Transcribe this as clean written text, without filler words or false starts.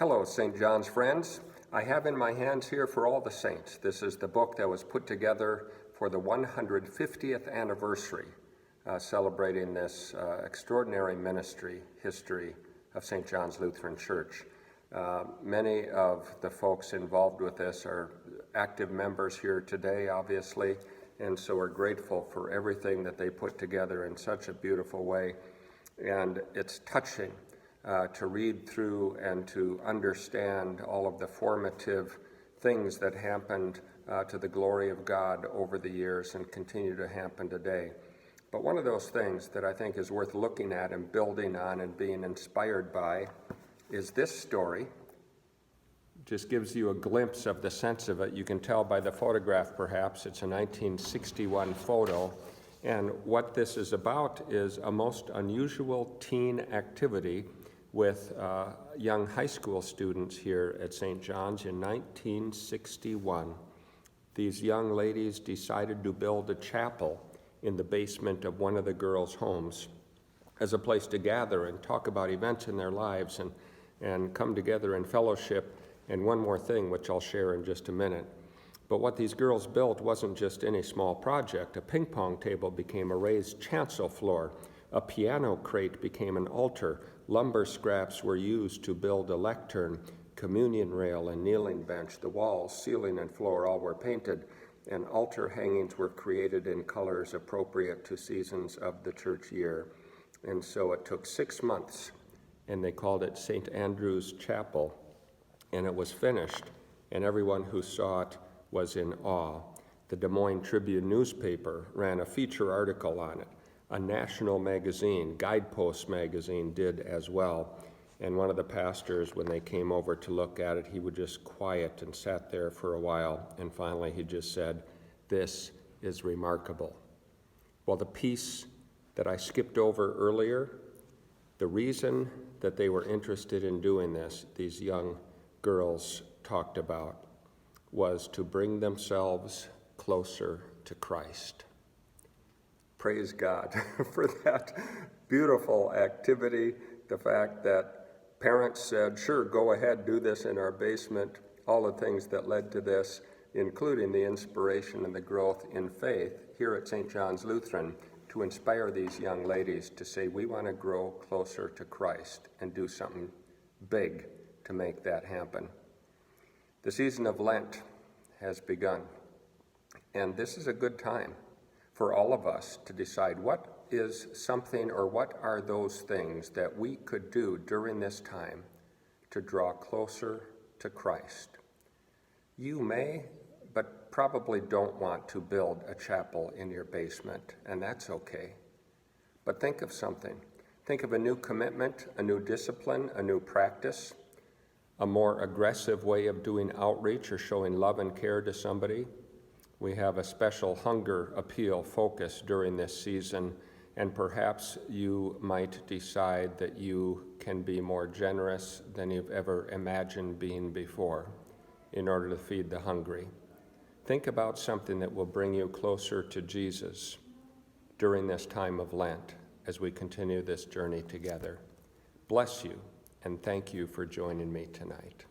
Hello, St. John's friends. I have in my hands here For All the Saints. This is the book that was put together for the 150th anniversary, celebrating this extraordinary ministry history of St. John's Lutheran Church. Many of the folks involved with this are active members here today, obviously, and so we're grateful for everything that they put together in such a beautiful way. And it's touching to read through and to understand all of the formative things that happened to the glory of God over the years and continue to happen today. But one of those things that I think is worth looking at and building on and being inspired by is this story. Just gives you a glimpse of the sense of it. You can tell by the photograph, perhaps. It's a 1961 photo. And what this is about is a most unusual teen activity with young high school students here at St. John's in 1961. These young ladies decided to build a chapel in the basement of one of the girls' homes as a place to gather and talk about events in their lives and come together in fellowship. And one more thing, which I'll share in just a minute. But what these girls built wasn't just any small project. A ping pong table became a raised chancel floor. A piano crate became an altar. Lumber scraps were used to build a lectern, communion rail, and kneeling bench. The walls, ceiling, and floor all were painted, and altar hangings were created in colors appropriate to seasons of the church year. And so it took 6 months, and they called it St. Andrew's Chapel, and it was finished, and everyone who saw it was in awe. The Des Moines Tribune newspaper ran a feature article on it. A national magazine, Guidepost magazine, did as well. And one of the pastors, when they came over to look at it, he was just quiet and sat there for a while. And finally, he just said, "This is remarkable." Well, the piece that I skipped over earlier, the reason that they were interested in doing this, these young girls talked about, was to bring themselves closer to Christ. Praise God for that beautiful activity, the fact that parents said, sure, go ahead, do this in our basement, all the things that led to this, including the inspiration and the growth in faith here at St. John's Lutheran, to inspire these young ladies to say, we want to grow closer to Christ and do something big to make that happen. The season of Lent has begun, and this is a good time for all of us to decide what is something or what are those things that we could do during this time to draw closer to Christ. You may, but probably don't want to build a chapel in your basement, and that's okay. But think of something. Think of a new commitment, a new discipline, a new practice, a more aggressive way of doing outreach or showing love and care to somebody. We have a special hunger appeal focus during this season, and perhaps you might decide that you can be more generous than you've ever imagined being before in order to feed the hungry. Think about something that will bring you closer to Jesus during this time of Lent as we continue this journey together. Bless you, and thank you for joining me tonight.